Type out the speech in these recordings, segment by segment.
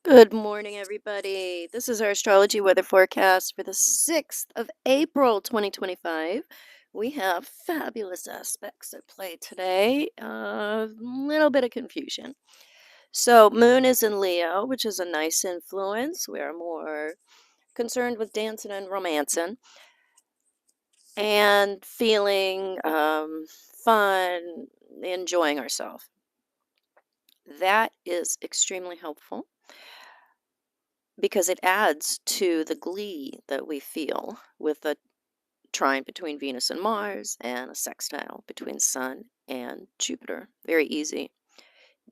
Good morning, everybody. This is our astrology weather forecast for the 6th of April, 2025. We have fabulous aspects at play today. A little bit of confusion. So, Moon is in Leo, which is a nice influence. We are more concerned with dancing and romancing and feeling fun, enjoying ourselves. That is extremely helpful because it adds to the glee that we feel with a trine between Venus and Mars and a sextile between Sun and Jupiter. Very easy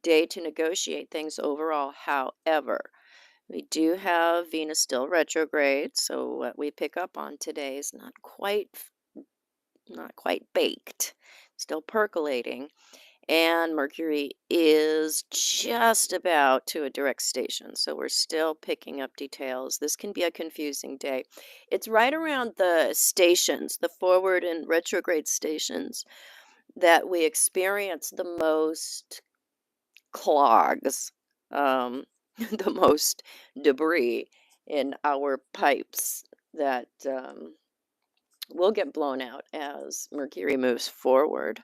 day to negotiate things overall. However, we do have Venus still retrograde, so what we pick up on today is not quite baked, still percolating. And Mercury is just about to a direct station. So we're still picking up details. This can be a confusing day. It's right around the stations, the forward and retrograde stations, that we experience the most clogs, the most debris in our pipes that will get blown out as Mercury moves forward.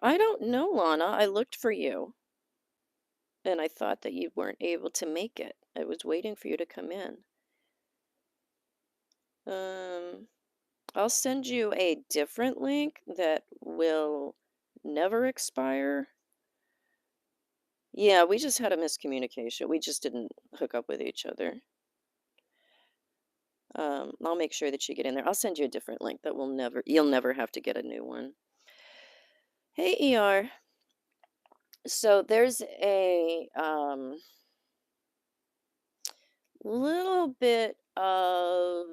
I don't know, Lana. I looked for you. And I thought that you weren't able to make it. I was waiting for you to come in. Um, I'll send you a different link that will never expire. Yeah, we just had a miscommunication. We just didn't hook up with each other. I'll make sure that you get in there. I'll send you a different link that you'll never have to get a new one. Hey, ER. So there's a little bit of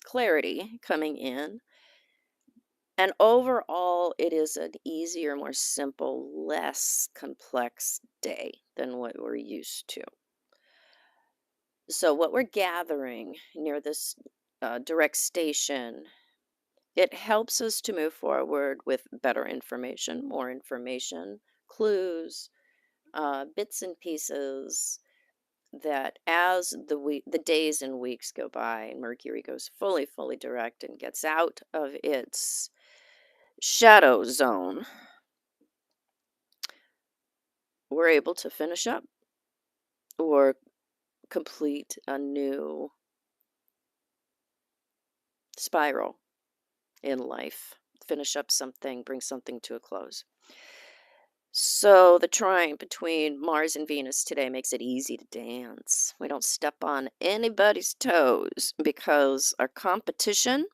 clarity coming in. And overall, it is an easier, more simple, less complex day than what we're used to. So, what we're gathering near this direct station, it helps us to move forward with better information, more information, clues, bits and pieces that as the days and weeks go by and Mercury goes fully direct and gets out of its shadow zone, we're able to finish up or complete a new spiral in life, finish up something, bring something to a close. So the trine between Mars and Venus today makes it easy to dance. We don't step on anybody's toes because our competition,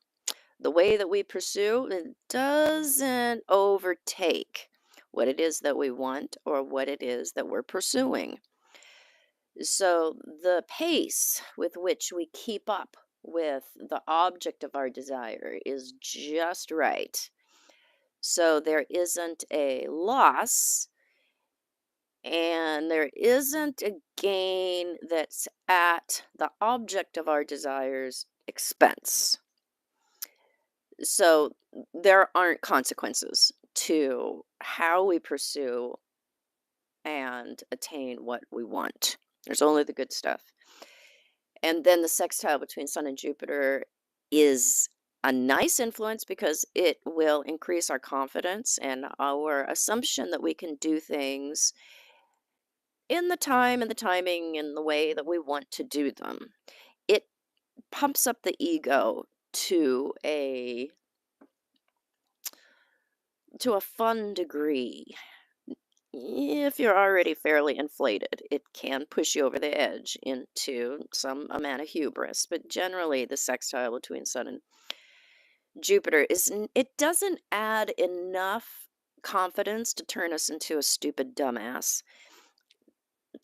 the way that we pursue, it doesn't overtake what it is that we want or what it is that we're pursuing. So the pace with which we keep up with the object of our desire is just right. So there isn't a loss and there isn't a gain that's at the object of our desires expense. So there aren't consequences to how we pursue and attain what we want. There's only the good stuff. And then the sextile between Sun and Jupiter is a nice influence because it will increase our confidence and our assumption that we can do things in the time and the timing and the way that we want to do them. It pumps up the ego to a fun degree. If you're already fairly inflated, it can push you over the edge into some amount of hubris. But generally, the sextile between Sun and Jupiter it doesn't add enough confidence to turn us into a stupid dumbass.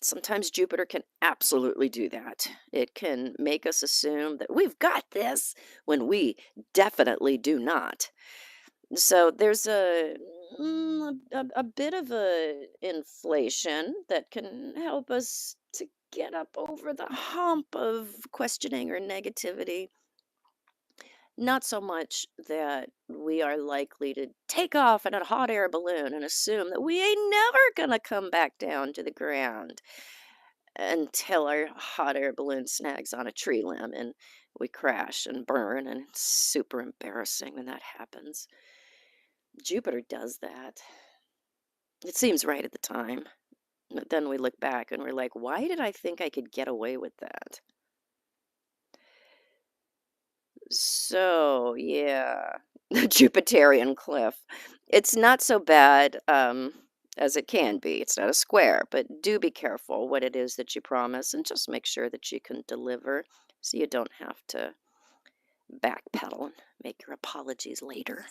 Sometimes Jupiter can absolutely do that. It can make us assume that we've got this when we definitely do not. So there's a bit of a inflation that can help us to get up over the hump of questioning or negativity. Not so much that we are likely to take off in a hot air balloon and assume that we ain't never gonna come back down to the ground until our hot air balloon snags on a tree limb and we crash and burn, and it's super embarrassing when that happens. Jupiter does that. It seems right at the time, but then we look back and we're like, why did I think I could get away with that? So, yeah, the Jupiterian cliff. It's not so bad as it can be. It's not a square, but do be careful what it is that you promise and just make sure that you can deliver so you don't have to backpedal and make your apologies later.